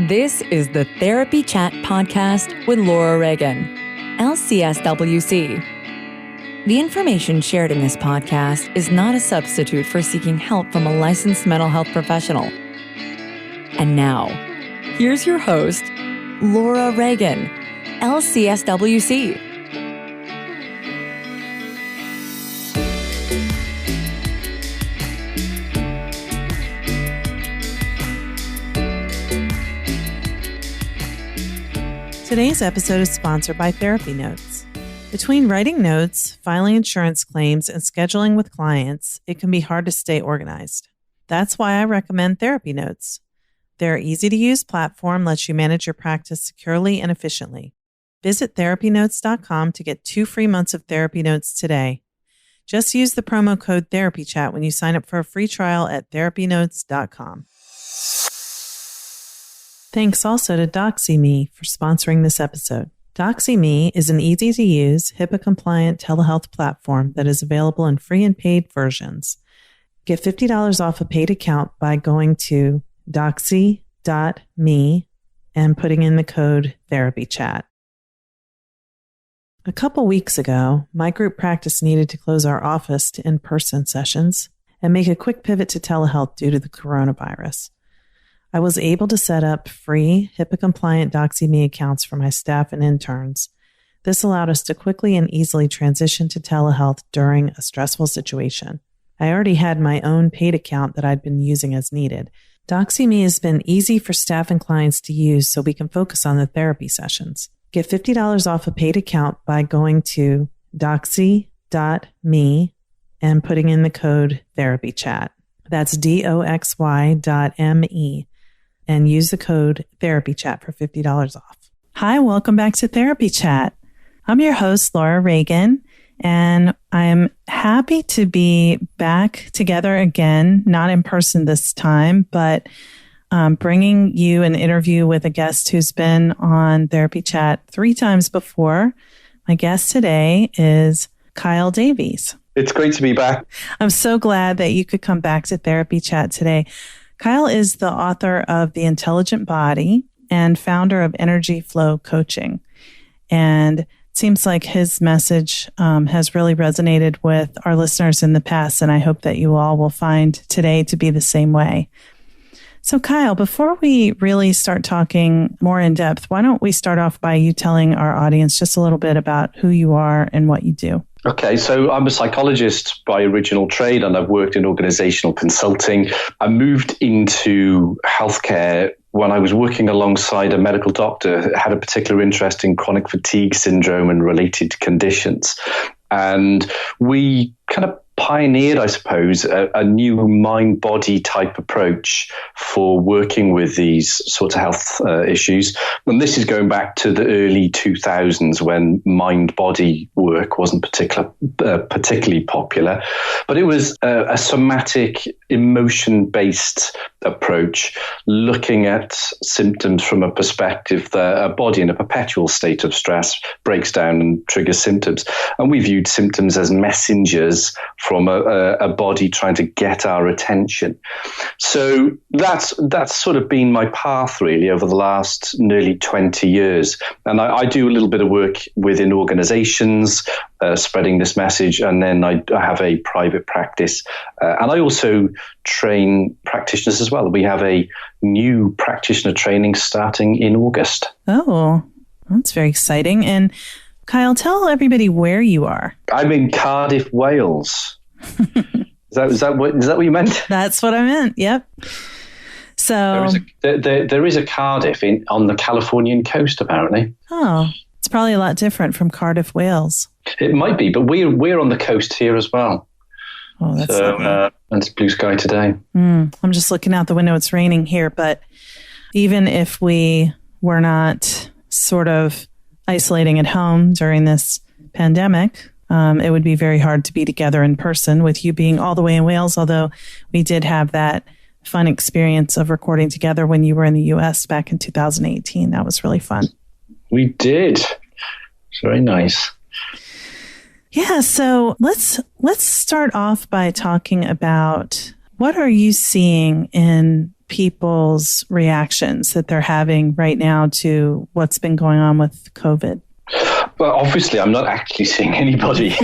This is the Therapy Chat Podcast with Laura Reagan, LCSW-C. The information shared in this podcast is not a substitute for seeking help from a licensed mental health professional. And now, here's your host, Laura Reagan, LCSW-C. Today's episode is sponsored by Therapy Notes. Between writing notes, filing insurance claims, and scheduling with clients, it can be hard to stay organized. That's why I recommend Therapy Notes. Their easy-to-use platform lets you manage your practice securely and efficiently. Visit therapynotes.com to get 2 free months of Therapy Notes today. Just use the promo code TherapyChat when you sign up for a free trial at therapynotes.com. Thanks also to DoxyMe for sponsoring this episode. DoxyMe is an easy-to-use, HIPAA-compliant telehealth platform that is available in free and paid versions. Get $50 off a paid account by going to doxy.me and putting in the code TherapyChat. A couple weeks ago, my group practice needed to close our office to in-person sessions and make a quick pivot to telehealth due to the coronavirus. I was able to set up free HIPAA-compliant DoxyMe accounts for my staff and interns. This allowed us to quickly and easily transition to telehealth during a stressful situation. I already had my own paid account that I'd been using as needed. DoxyMe has been easy for staff and clients to use so we can focus on the therapy sessions. Get $50 off a paid account by going to doxy.me and putting in the code TherapyChat. That's doxy.me. And use the code TherapyChat for $50 off. Hi, welcome back to Therapy Chat. I'm your host, Laura Reagan, and I'm happy to be back together again, not in person this time, but bringing you an interview with a guest who's been on Therapy Chat 3 times before. My guest today is Kyle Davies. It's great to be back. I'm so glad that you could come back to Therapy Chat today. Kyle is the author of The Intelligent Body and founder of Energy Flow Coaching. And it seems like his message has really resonated with our listeners in the past, and I hope that you all will find today to be the same way. So Kyle, before we really start talking more in depth, why don't we start off by you telling our audience just a little bit about who you are and what you do? Okay, so I'm a psychologist by original trade, and I've worked in organizational consulting. I moved into healthcare when I was working alongside a medical doctor who had a particular interest in chronic fatigue syndrome and related conditions. And we kind of pioneered, I suppose, a new mind-body type approach for working with these sorts of health issues. And this is going back to the early 2000s when mind-body work wasn't particularly popular. But it was a somatic, emotion-based approach, looking at symptoms from a perspective that a body in a perpetual state of stress breaks down and triggers symptoms. And we viewed symptoms as messengers from a body trying to get our attention. So that's sort of been my path really over the last nearly 20 years. And I do a little bit of work within organizations, spreading this message. And then I have a private practice. And I also train practitioners as well. We have a new practitioner training starting in August. Oh, that's very exciting. And Kyle, tell everybody where you are. I'm in Cardiff, Wales. Is that what you meant? That's what I meant. Yep. So there is a Cardiff on the Californian coast, apparently. Oh, it's probably a lot different from Cardiff, Wales. It might be, but we're on the coast here as well. Oh, that's and it's blue sky today. I'm just looking out the window. It's raining here, but even if we were not sort of isolating at home during this pandemic, it would be very hard to be together in person with you being all the way in Wales, although we did have that fun experience of recording together when you were in the U.S. back in 2018. That was really fun. We did. It's very nice. Yeah, so let's start off by talking about what are you seeing in people's reactions that they're having right now to what's been going on with COVID? Well, obviously, I'm not actually seeing anybody.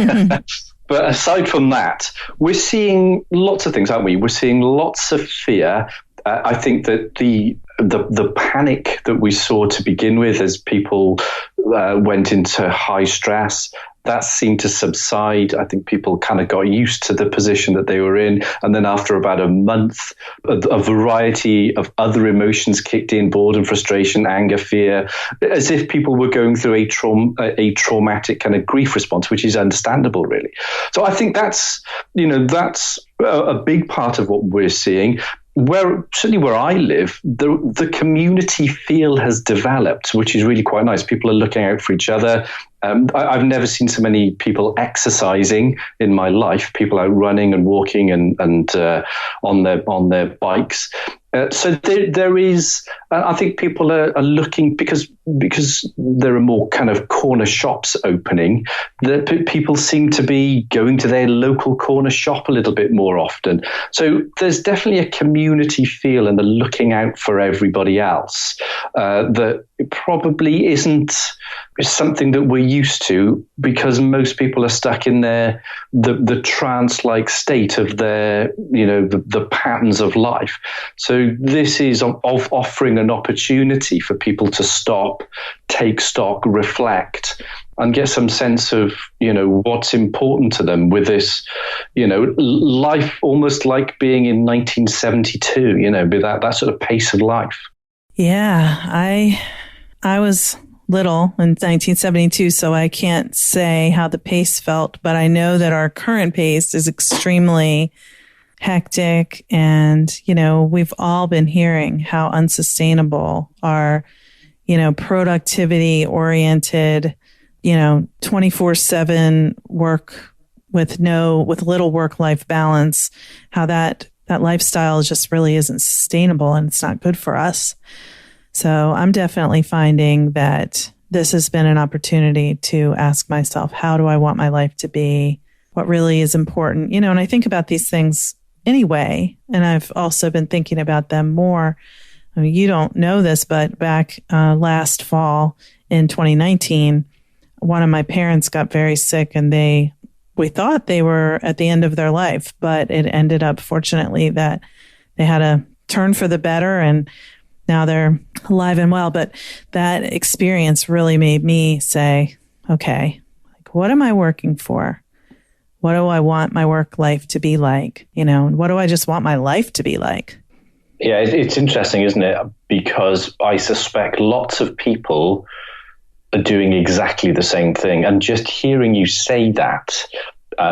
But aside from that, we're seeing lots of things, aren't we? We're seeing lots of fear. I think that the panic that we saw to begin with as people went into high stress, that seemed to subside. I think people kind of got used to the position that they were in. And then after about a month, a variety of other emotions kicked in: boredom, frustration, anger, fear, as if people were going through a traumatic kind of grief response, which is understandable, really. So I think that's a big part of what we're seeing. Certainly where I live, the community feel has developed, which is really quite nice. People are looking out for each other. I've never seen so many people exercising in my life. People out running and walking and on their bikes. So there is. I think people are looking because there are more kind of corner shops opening. That people seem to be going to their local corner shop a little bit more often. So there's definitely a community feel and the looking out for everybody else that probably isn't something that we're used to, because most people are stuck in the trance-like state of their the patterns of life. So this is offering an opportunity for people to stop, take stock, reflect, and get some sense of what's important to them with this life, almost like being in 1972, with that sort of pace of life. Yeah, I was little in 1972, so I can't say how the pace felt, but I know that our current pace is extremely hectic. And, we've all been hearing how unsustainable our, productivity oriented, 24/7 work with little work-life balance, how that lifestyle just really isn't sustainable and it's not good for us. So I'm definitely finding that this has been an opportunity to ask myself, how do I want my life to be? What really is important? And I think about these things anyway, and I've also been thinking about them more. I mean, you don't know this, but back last fall in 2019, one of my parents got very sick, and we thought they were at the end of their life, but it ended up, fortunately, that they had a turn for the better, and now they're alive and well. But that experience really made me say, okay, what am I working for? What do I want my work life to be like? And what do I just want my life to be like? Yeah, it's interesting, isn't it? Because I suspect lots of people are doing exactly the same thing. And just hearing you say that,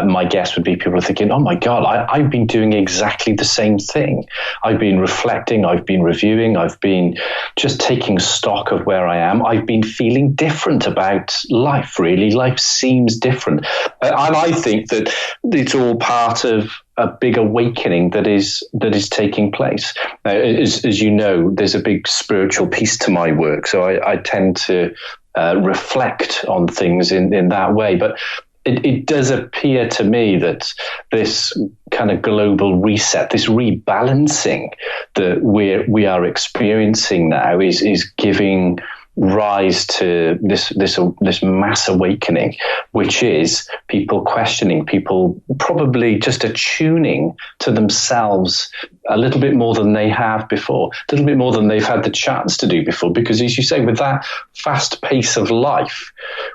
my guess would be people are thinking, oh my God, I've been doing exactly the same thing. I've been reflecting, I've been reviewing, I've been just taking stock of where I am. I've been feeling different about life, really. Life seems different. And I think that it's all part of a big awakening that is taking place. As you know, there's a big spiritual piece to my work. So I tend to reflect on things in that way. But it does appear to me that this kind of global reset, this rebalancing that we are experiencing now is giving rise to this mass awakening, which is people questioning, people probably just attuning to themselves a little bit more than they have before, a little bit more than they've had the chance to do before. Because as you say, with that fast pace of life,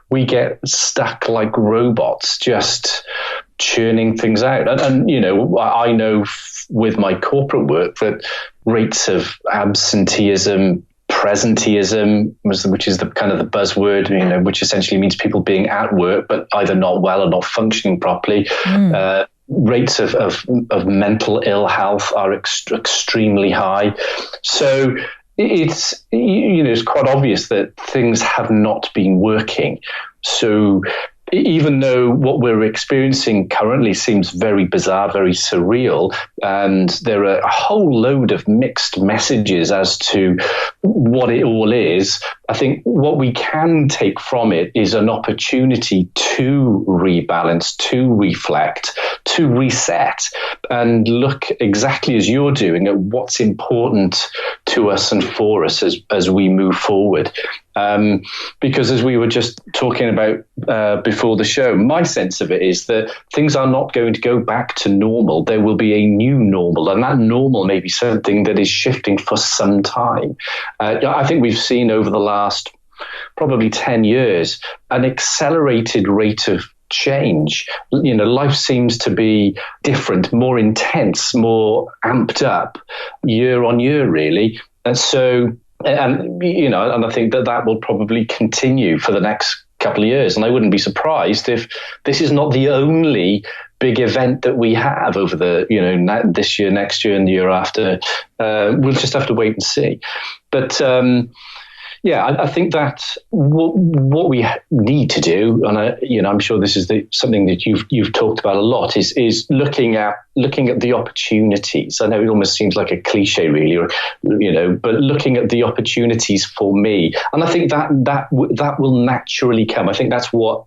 we get stuck like robots, just churning things out. And I know with my corporate work that rates of absenteeism, presenteeism, which is the kind of the buzzword, which essentially means people being at work but either not well or not functioning properly. Rates of mental ill health are extremely high. So it's quite obvious that things have not been working. So even though what we're experiencing currently seems very bizarre, very surreal, and there are a whole load of mixed messages as to what it all is, I think what we can take from it is an opportunity to rebalance, to reflect, to reset, and look exactly as you're doing at what's important to us and for us as we move forward. Because as we were just talking about before the show, my sense of it is that things are not going to go back to normal. There will be a new normal, and that normal may be something that is shifting for some time. I think we've seen over the last probably 10 years an accelerated rate of change. Life seems to be different, more intense, more amped up year on year, really. And so, and I think that will probably continue for the next couple of years. And I wouldn't be surprised if this is not the only big event that we have over the, this year, next year, and the year after. We'll just have to wait and see. But I think that what we need to do, and I'm sure this is something that you've talked about a lot, is looking at the opportunities. I know it almost seems like a cliche, really, but looking at the opportunities for me, and I think that will naturally come. I think that's what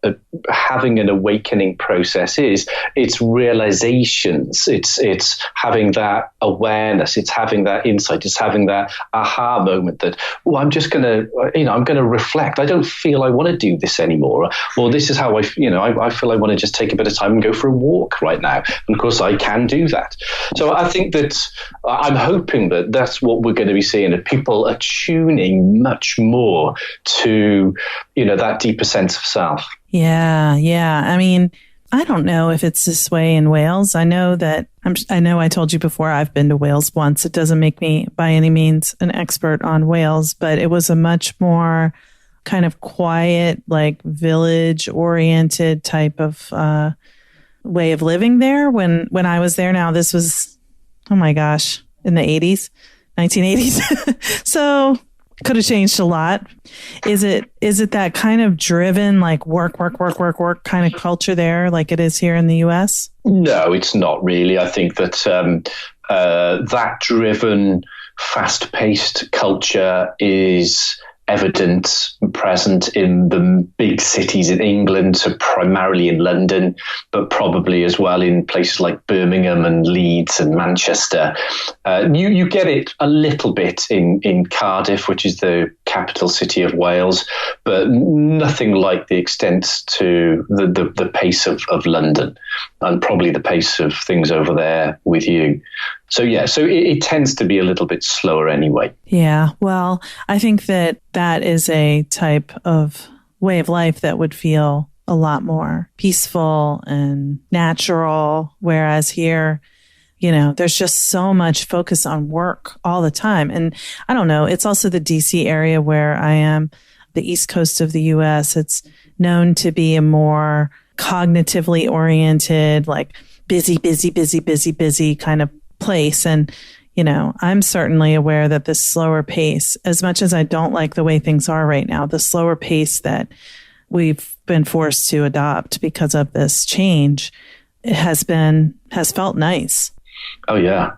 having an awakening process is. It's realizations. It's having that awareness. It's having that insight. It's having that aha moment that, I'm just going to. I'm going to reflect. I don't feel I want to do this anymore. Or this is how I feel I want to just take a bit of time and go for a walk right now. And of course I can do that. So I think that I'm hoping that that's what we're going to be seeing, that people are tuning much more to, that deeper sense of self. Yeah. I mean, I don't know if it's this way in Wales. I know I told you before I've been to Wales once. It doesn't make me by any means an expert on Wales, but it was a much more kind of quiet, like village oriented type of way of living there when I was there. Now this was, oh my gosh, in the 1980s. So could have changed a lot. Is it that kind of driven, like work kind of culture there, like it is here in the US? No, it's not really. I think that that driven, fast-paced culture is evident, present in the big cities in England, so primarily in London, but probably as well in places like Birmingham and Leeds and Manchester. You get it a little bit in Cardiff, which is the capital city of Wales, but nothing like the extent to the pace of London, and probably the pace of things over there with you. So it tends to be a little bit slower anyway. Yeah, well, I think that is a type of way of life that would feel a lot more peaceful and natural, whereas here, there's just so much focus on work all the time. And I don't know, it's also the DC area where I am, the East Coast of the US. It's known to be a more cognitively oriented, like busy kind of place. And, I'm certainly aware that this slower pace, as much as I don't like the way things are right now, the slower pace that we've been forced to adopt because of this change has felt nice. Oh, yeah.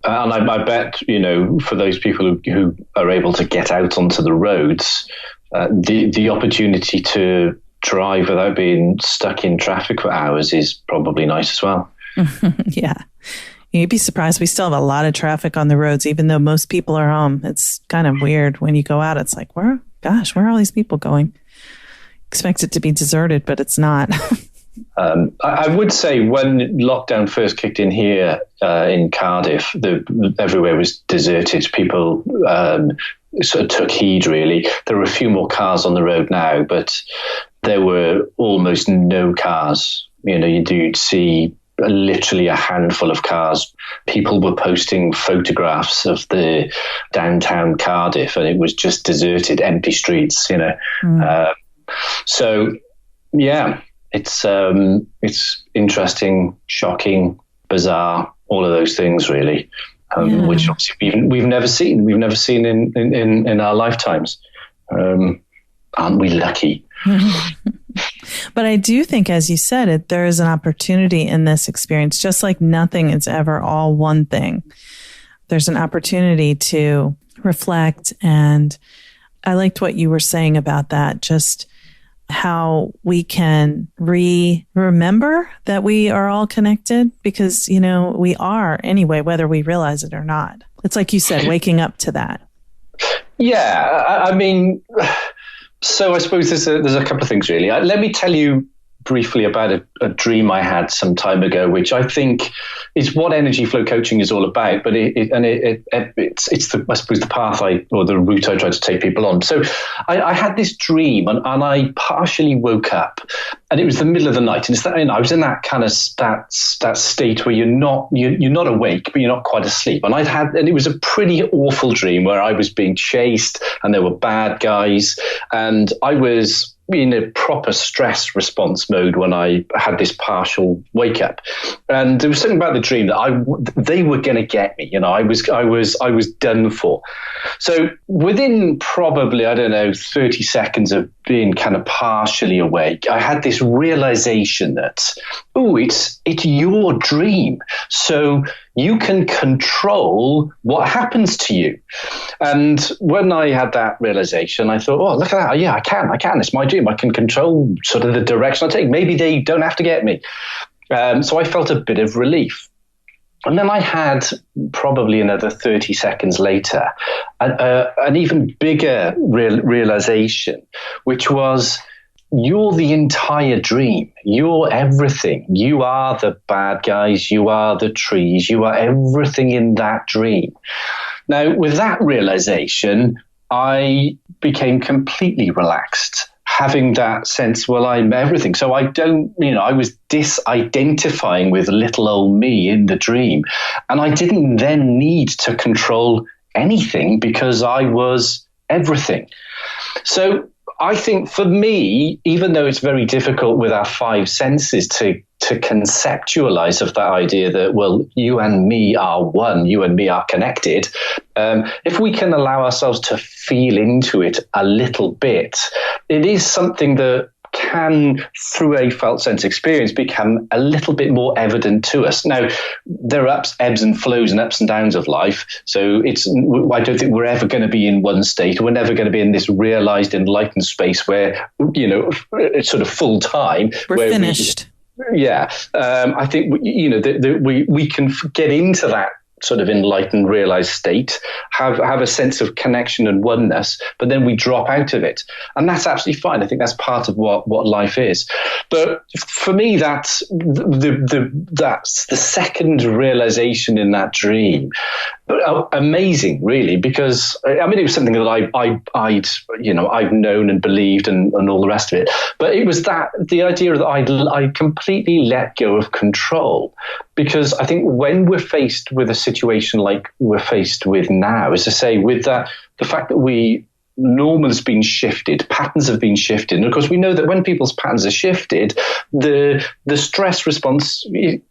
And I bet, for those people who are able to get out onto the roads, the opportunity to drive without being stuck in traffic for hours is probably nice as well. Yeah. You'd be surprised. We still have a lot of traffic on the roads, even though most people are home. It's kind of weird when you go out. It's like, where are all these people going? Expect it to be deserted, but it's not. I would say when lockdown first kicked in here in Cardiff, everywhere was deserted. People sort of took heed, really. There were a few more cars on the road now, but there were almost no cars. You'd see literally a handful of cars. People were posting photographs of the downtown Cardiff, and it was just deserted, empty streets. So, yeah, it's interesting, shocking, bizarre, all of those things, really, which obviously we've never seen. We've never seen in our lifetimes. Aren't we lucky? But I do think, as you said, there is an opportunity in this experience, just like nothing is ever all one thing. There's an opportunity to reflect and I liked what you were saying about that, just how we can remember that we are all connected, because, we are anyway, whether we realize it or not. It's like you said, waking up to that. Yeah, I mean, so I suppose there's a couple of things, really. Let me tell you briefly about a dream I had some time ago, which I think is what energy flow coaching is all about. But it's I suppose the path or the route I try to take people on. So I had this dream, and I partially woke up, and it was the middle of the night, and it's that, I was in that kind of that state where you're not awake, but you're not quite asleep. And it was a pretty awful dream where I was being chased, and there were bad guys, and I was in a proper stress response mode when I had this partial wake up. And there was something about the dream that they were going to get me. I was done for. So within probably, 30 seconds of being kind of partially awake, I had this realization that, it's your dream. So you can control what happens to you. And when I had that realization, I thought, oh, look at that. Yeah, I can. It's my dream. I can control sort of the direction I take. Maybe they don't have to get me. So I felt a bit of relief. And then I had probably another 30 seconds later, an even bigger realization, which was, you're the entire dream. You're everything. You are the bad guys. You are the trees. You are everything in that dream. Now, with that realization, I became completely relaxed, having that sense, well, I'm everything. So I was disidentifying with little old me in the dream. And I didn't then need to control anything because I was everything. So I think for me, even though it's very difficult with our five senses to conceptualize of that idea that, well, you and me are one, you and me are connected, if we can allow ourselves to feel into it a little bit, it is something that can, through a felt sense experience, become a little bit more evident to us. Now, there are ebbs and flows and ups and downs of life. So I don't think we're ever going to be in one state. We're never going to be in this realized, enlightened space where, it's sort of full time. We're finished. I think, we can get into that sort of enlightened, realized state, have a sense of connection and oneness, but then we drop out of it. And that's absolutely fine. I think that's part of what life is. But for me, that's the second realization in that dream. Amazing, really, because it was something that I've known and believed and all the rest of it. But it was the idea that I completely let go of control, because I think when we're faced with a situation like we're faced with now, as I say, with the fact that normal has been shifted, patterns have been shifted. And of course, we know that when people's patterns are shifted, the stress response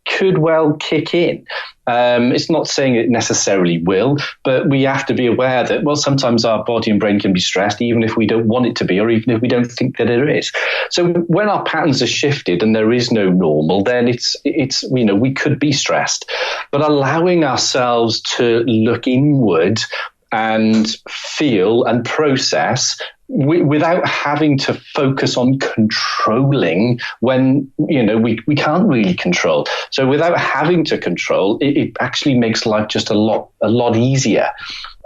could well kick in. It's not saying it necessarily will, but we have to be aware that, well, sometimes our body and brain can be stressed, even if we don't want it to be, or even if we don't think that it is. So when our patterns are shifted and there is no normal, then it's we could be stressed. But allowing ourselves to look inward and feel and process without having to focus on controlling when, we can't really control. So without having to control, it actually makes life just a lot easier.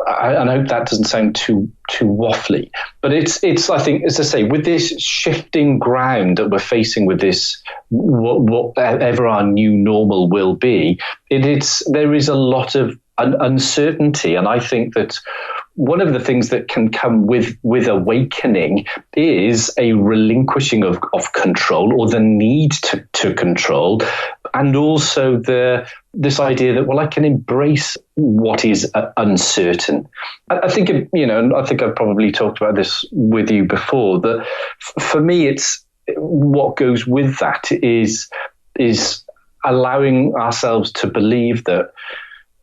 I hope that doesn't sound too waffly, but it's I think, as I say, with this shifting ground that we're facing with this, whatever our new normal will be, there is a lot of uncertainty. And I think that one of the things that can come with awakening is a relinquishing of control, or the need to control, and also this idea that, well, I can embrace what is uncertain. I think, I think I've probably talked about this with you before, that for me, it's what goes with that is allowing ourselves to believe that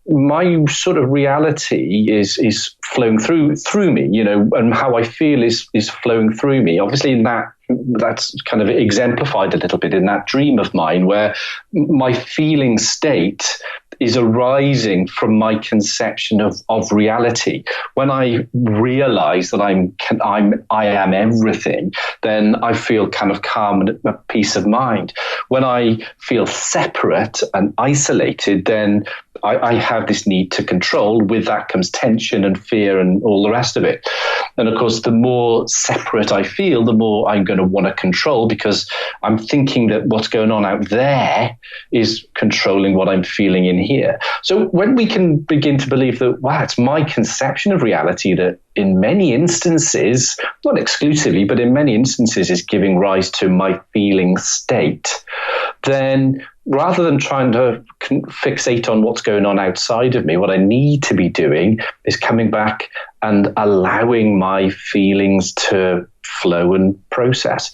my sort of reality is flowing through me, and how I feel is flowing through me. Obviously, in that that's kind of exemplified a little bit in that dream of mine, where my feeling state is arising from my conception of reality. When I realize that I am everything, then I feel kind of calm and a peace of mind. When I feel separate and isolated, then I have this need to control. With that comes tension and fear and all the rest of it. And of course, the more separate I feel, the more I'm going to want to control, because I'm thinking that what's going on out there is controlling what I'm feeling in here. So when we can begin to believe that, wow, it's my conception of reality that in many instances, not exclusively, but in many instances is giving rise to my feeling state, then rather than trying to fixate on what's going on outside of me, what I need to be doing is coming back and allowing my feelings to flow and process.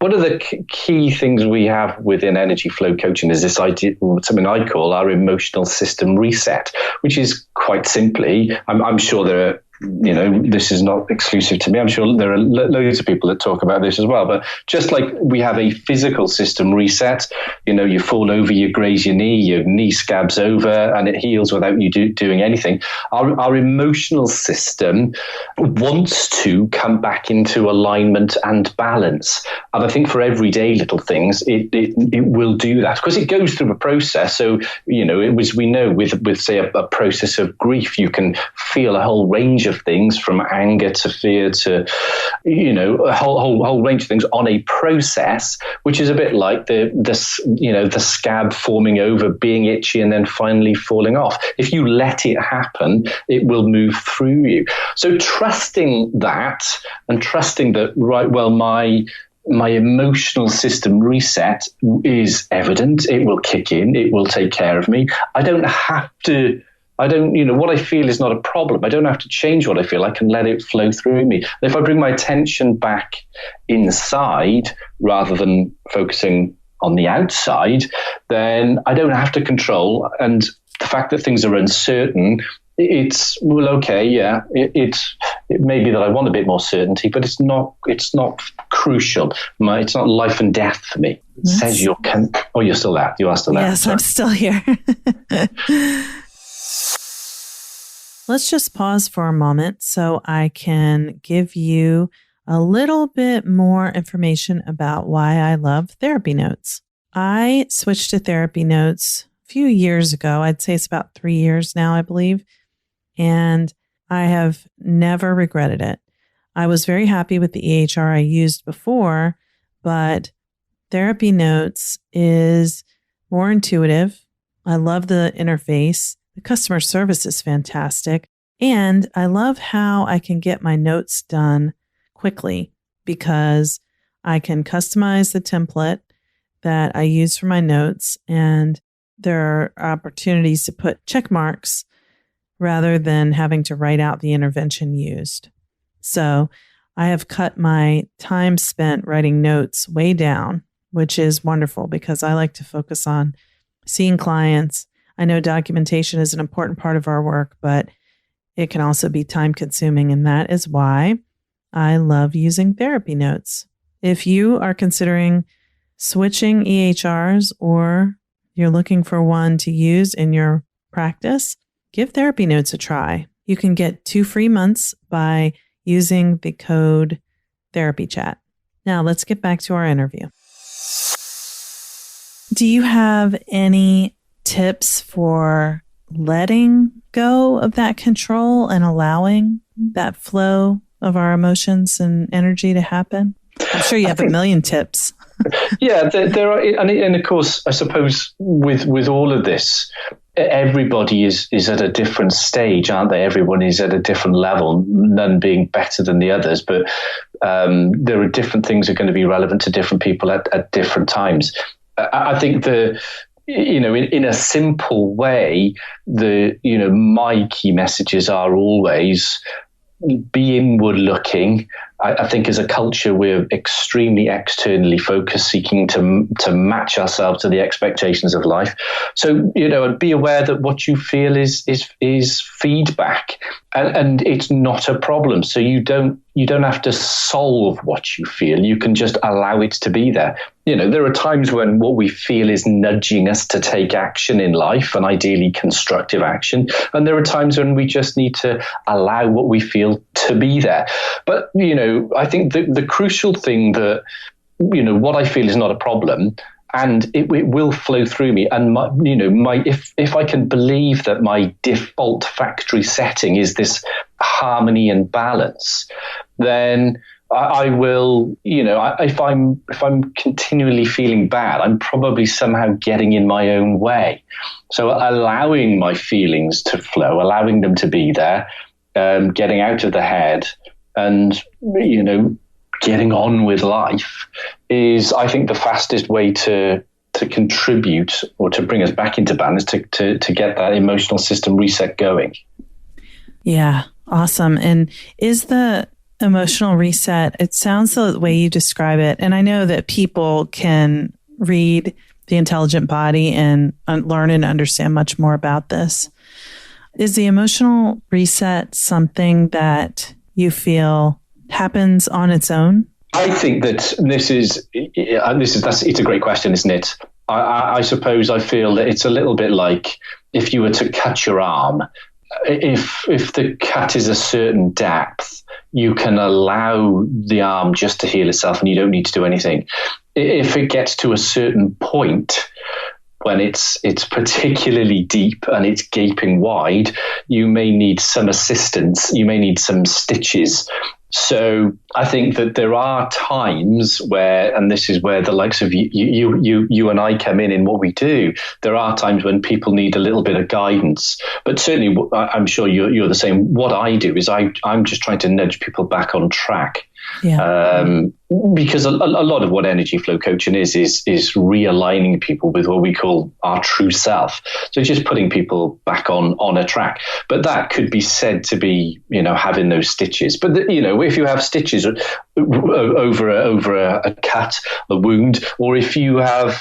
One of the key things we have within energy flow coaching is this idea, something I call our emotional system reset, which is quite simply, I'm sure there are, this is not exclusive to me. I'm sure there are loads of people that talk about this as well. But just like we have a physical system reset, you fall over, you graze your knee scabs over, and it heals without you doing anything. Our emotional system wants to come back into alignment and balance. And I think for everyday little things, it will do that because it goes through a process. So, we know with say a process of grief, you can feel a whole range of things, from anger to fear to, a whole range of things on a process, which is a bit like the scab forming over, being itchy, and then finally falling off. If you let it happen, it will move through you. So trusting that, and trusting that, right, well, my emotional system reset is evident. It will kick in. It will take care of me. What I feel is not a problem. I don't have to change what I feel. I can let it flow through me. And if I bring my attention back inside rather than focusing on the outside, then I don't have to control. And the fact that things are uncertain, it's, well, okay, yeah, it may be that I want a bit more certainty, but it's not crucial. It's not life and death for me. It says you're still there. You are still there. Yes, sorry. I'm still here. Let's just pause for a moment so I can give you a little bit more information about why I love therapy notes. I switched to therapy notes a few years ago. I'd say it's about 3 years now, I believe. And I have never regretted it. I was very happy with the EHR I used before, but therapy notes is more intuitive. I love the interface. The customer service is fantastic. And I love how I can get my notes done quickly because I can customize the template that I use for my notes. And there are opportunities to put check marks rather than having to write out the intervention used. So I have cut my time spent writing notes way down, which is wonderful because I like to focus on seeing clients. I know documentation is an important part of our work, but it can also be time consuming. And that is why I love using therapy notes. If you are considering switching EHRs or you're looking for one to use in your practice, give therapy notes a try. You can get 2 free months by using the code TherapyChat. Now let's get back to our interview. Do you have any tips for letting go of that control and allowing that flow of our emotions and energy to happen? I'm sure you have a million tips. Yeah, there are, and of course, I suppose with all of this, everybody is at a different stage, aren't they? Everyone is at a different level, none being better than the others, but there are different things that are going to be relevant to different people at different times. I think in a simple way, my key messages are always be inward looking I think as a culture, we're extremely externally focused, seeking to match ourselves to the expectations of life. So, and be aware that what you feel is feedback, and it's not a problem. So you don't have to solve what you feel. You can just allow it to be there. There are times when what we feel is nudging us to take action in life, and ideally constructive action. And there are times when we just need to allow what we feel to be there. But, I think the crucial thing that, what I feel is not a problem, and it will flow through me. And if I can believe that my default factory setting is this harmony and balance, then I will, if I'm continually feeling bad, I'm probably somehow getting in my own way. So allowing my feelings to flow, allowing them to be there, getting out of the head, and getting on with life is, I think, the fastest way to contribute or to bring us back into balance, to get that emotional system reset going. Yeah, awesome. And is the emotional reset, it sounds the way you describe it, and I know that people can read The Intelligent Body and learn and understand much more about this. Is the emotional reset something that you feel happens on its own? I think that it's a great question, isn't it? I suppose I feel that it's a little bit like if you were to cut your arm. If the cut is a certain depth, you can allow the arm just to heal itself and you don't need to do anything. If it gets to a certain point, when it's particularly deep and it's gaping wide, you may need some assistance. You may need some stitches. So I think that there are times where, and this is where the likes of you and I come in what we do, there are times when people need a little bit of guidance. But certainly, I'm sure you're the same. What I do is I'm just trying to nudge people back on track. Yeah. Because a lot of what energy flow coaching is realigning people with what we call our true self. So just putting people back on a track. But that could be said to be, having those stitches. But if you have stitches over a cut, a wound, or if you have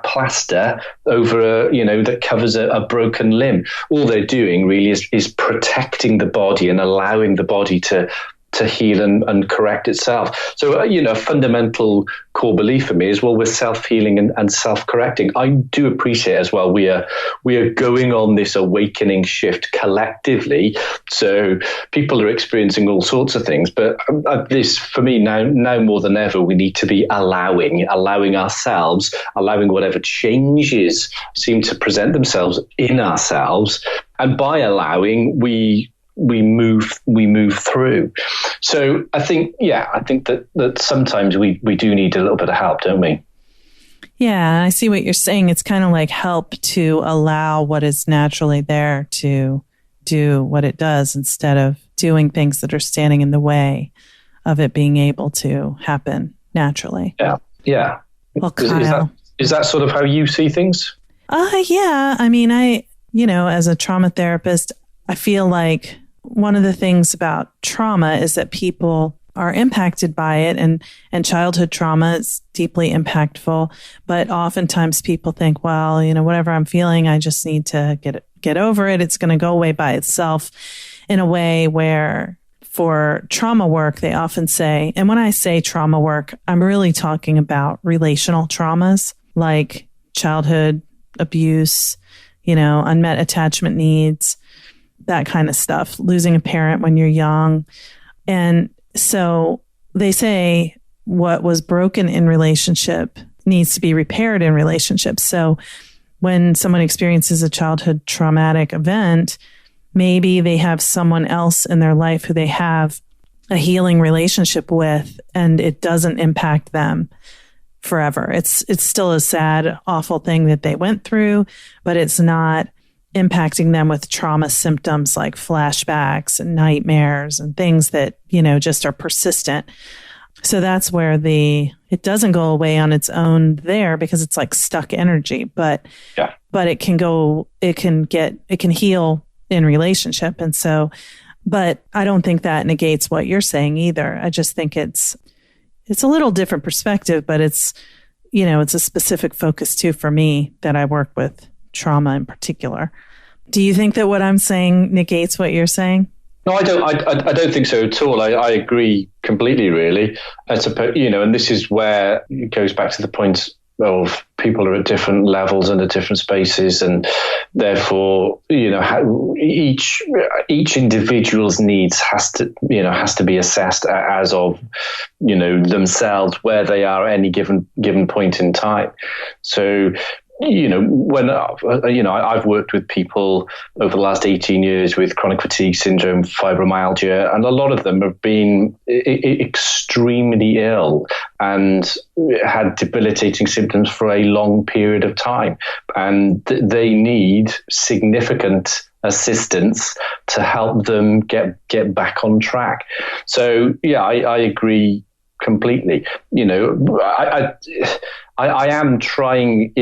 plaster over that covers a broken limb, all they're doing really is protecting the body and allowing the body to heal and correct itself. So, a fundamental core belief for me is, well, we're self-healing and self-correcting. I do appreciate as well, we are going on this awakening shift collectively. So people are experiencing all sorts of things. But this, for me, now more than ever, we need to be allowing ourselves, allowing whatever changes seem to present themselves in ourselves. And by allowing, we move through. So I think that sometimes we do need a little bit of help, don't we? Yeah, I see what you're saying. It's kind of like help to allow what is naturally there to do what it does, instead of doing things that are standing in the way of it being able to happen naturally. Yeah. Well, Kyle, is that sort of how you see things? Yeah. I mean, as a trauma therapist, I feel like one of the things about trauma is that people are impacted by it, and childhood trauma is deeply impactful. But oftentimes people think, well, whatever I'm feeling, I just need to get over it. It's going to go away by itself, in a way where for trauma work, they often say, and when I say trauma work, I'm really talking about relational traumas like childhood abuse, unmet attachment needs, that kind of stuff, losing a parent when you're young. And so they say what was broken in relationship needs to be repaired in relationships. So when someone experiences a childhood traumatic event, maybe they have someone else in their life who they have a healing relationship with, and it doesn't impact them forever. It's still a sad, awful thing that they went through, but it's not impacting them with trauma symptoms like flashbacks and nightmares and things that, just are persistent. So that's where it doesn't go away on its own there, because it's like stuck energy, but it can heal in relationship. And so But I don't think that negates what you're saying either. I just think it's a little different perspective, but it's a specific focus too for me that I work with trauma in particular. Do you think that what I'm saying negates what you're saying? No, I don't. I don't think so at all. I agree completely, really. I suppose, and this is where it goes back to the point of people are at different levels and at different spaces, and therefore, each individual's needs has to be assessed as of, themselves, where they are at any given point in time. So, when I've worked with people over the last 18 years with chronic fatigue syndrome, fibromyalgia, and a lot of them have been extremely ill and had debilitating symptoms for a long period of time, and they need significant assistance to help them get back on track. So yeah, I agree completely. I am trying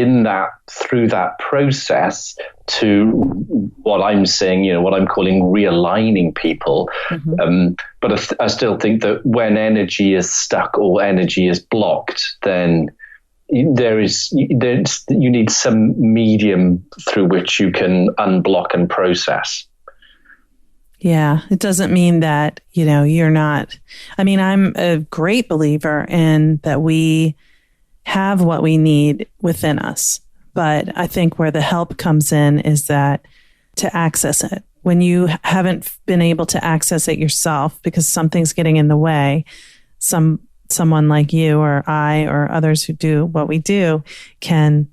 through that process to what I'm saying, what I'm calling realigning people. Mm-hmm. But I still think that when energy is stuck or energy is blocked, then you need some medium through which you can unblock and process. Yeah, it doesn't mean that, you're not. I mean, I'm a great believer in that we have what we need within us. But I think where the help comes in is that to access it. When you haven't been able to access it yourself because something's getting in the way, someone like you or I or others who do what we do can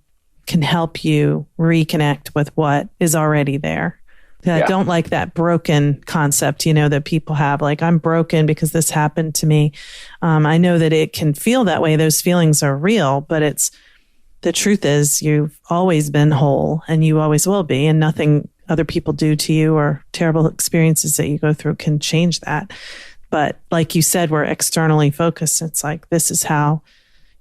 help you reconnect with what is already there. I don't like that broken concept, that people have, like, I'm broken because this happened to me. I know that it can feel that way. Those feelings are real, but the truth is you've always been whole and you always will be, and nothing other people do to you or terrible experiences that you go through can change that. But like you said, we're externally focused. It's like, this is how,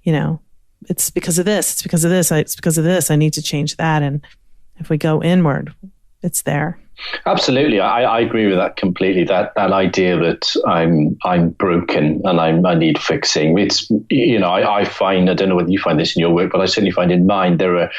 it's because of this, it's because of this, it's because of this. I need to change that. And if we go inward, it's there. Absolutely. I agree with that completely. That idea that I'm broken and I need fixing. It's, I find, I don't know whether you find this in your work, but I certainly find in mine, there are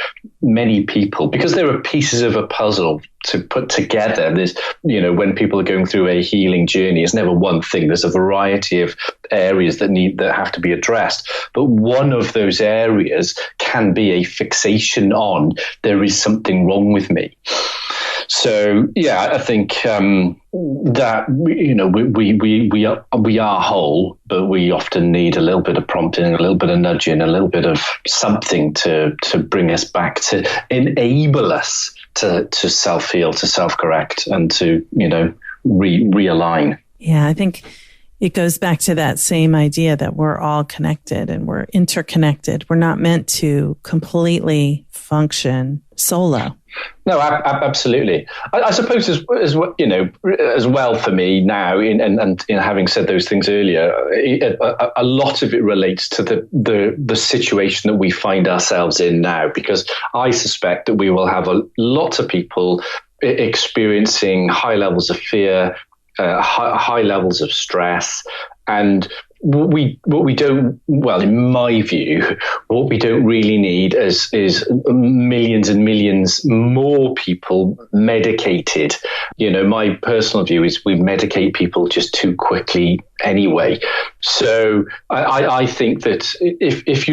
many people, because there are pieces of a puzzle to put together. There's, when people are going through a healing journey, it's never one thing. There's a variety of areas that have to be addressed. But one of those areas can be a fixation on, there is something wrong with me. So yeah, I think that we are whole, but we often need a little bit of prompting, a little bit of nudging, a little bit of something to bring us back, to enable us to self-heal, to self-correct, and to realign. Yeah, I think it goes back to that same idea that we're all connected and we're interconnected. We're not meant to completely function solo. No, absolutely. I suppose as well for me now, and having said those things earlier, a lot of it relates to the situation that we find ourselves in now, because I suspect that we will have a lot of people experiencing high levels of fear, high levels of stress, and what we don't, well, in my view, what we don't really need is millions and millions more people medicated. My personal view is we medicate people just too quickly anyway. So I think that if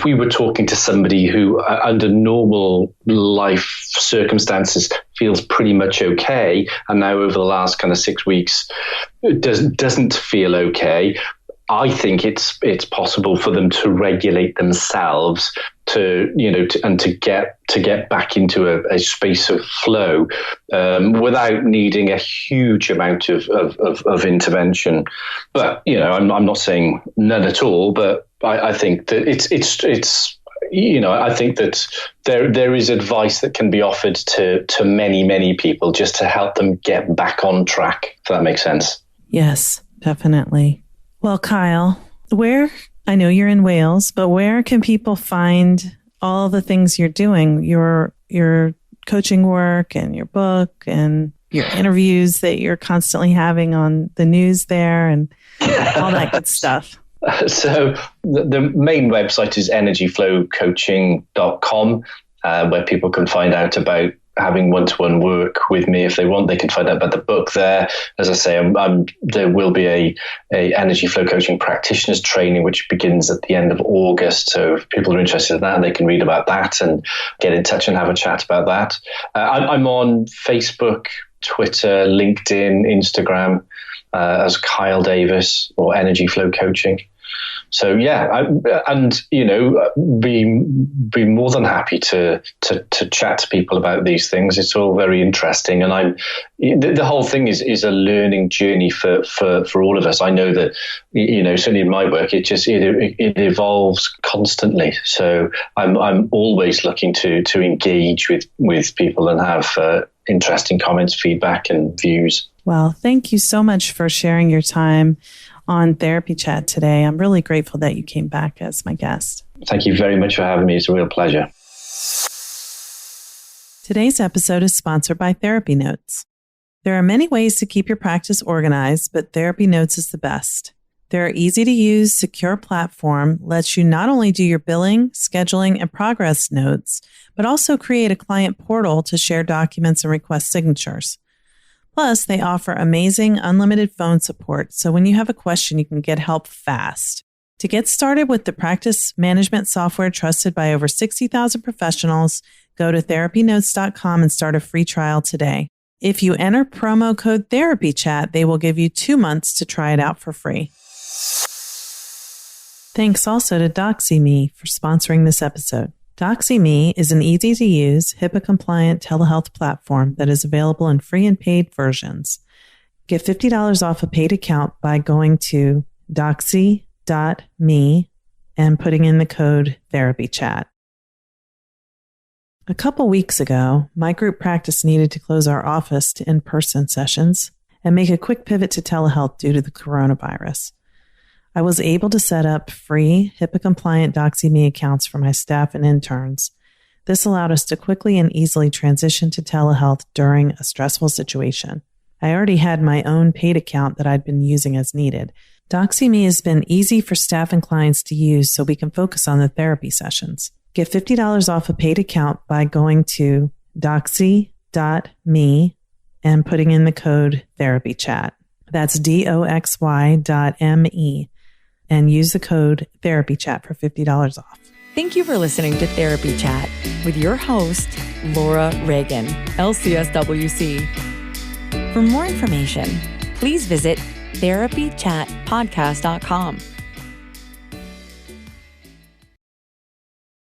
we were talking to somebody who under normal life circumstances feels pretty much okay, and now over the last kind of 6 weeks doesn't feel okay, I think it's possible for them to regulate themselves, to get back into a space of flow without needing a huge amount of intervention. But I'm not saying none at all, but I think that it's I think that there is advice that can be offered to many people just to help them get back on track, if that makes sense. Yes, definitely. Well, Kyle, I know you're in Wales, but where can people find all the things you're doing, your coaching work and your book and your interviews that you're constantly having on the news there and all that good stuff? So the main website is energyflowcoaching.com, where people can find out about having one-to-one work with me. If they want, they can find out about the book there. As I say, there will be a energy flow coaching practitioners training, which begins at the end of August. So if people are interested in that, they can read about that and get in touch and have a chat about that. I'm on Facebook, Twitter, LinkedIn, Instagram, as Kyle Davies or Energy Flow Coaching. So be more than happy to chat to people about these things. It's all very interesting, and the whole thing is a learning journey for all of us. I know that certainly in my work, it evolves constantly. So I'm always looking to engage with people and have interesting comments, feedback, and views. Well, thank you so much for sharing your time on Therapy Chat today. I'm really grateful that you came back as my guest. Thank you very much for having me. It's a real pleasure. Today's episode is sponsored by Therapy Notes. There are many ways to keep your practice organized, but Therapy Notes is the best. Their easy-to-use, secure platform lets you not only do your billing, scheduling, and progress notes, but also create a client portal to share documents and request signatures. Plus, they offer amazing unlimited phone support, so when you have a question, you can get help fast. To get started with the practice management software trusted by over 60,000 professionals, go to therapynotes.com and start a free trial today. If you enter promo code TherapyChat, they will give you 2 months to try it out for free. Thanks also to DoxyMe for sponsoring this episode. DoxyMe is an easy-to-use, HIPAA-compliant telehealth platform that is available in free and paid versions. Get $50 off a paid account by going to doxy.me and putting in the code TherapyChat. A couple weeks ago, my group practice needed to close our office to in-person sessions and make a quick pivot to telehealth due to the coronavirus. I was able to set up free HIPAA-compliant DoxyMe accounts for my staff and interns. This allowed us to quickly and easily transition to telehealth during a stressful situation. I already had my own paid account that I'd been using as needed. DoxyMe has been easy for staff and clients to use so we can focus on the therapy sessions. Get $50 off a paid account by going to doxy.me and putting in the code TherapyChat. That's DOXY.me. And use the code TherapyChat for $50 off. Thank you for listening to Therapy Chat with your host, Laura Reagan, LCSW-C. For more information, please visit therapychatpodcast.com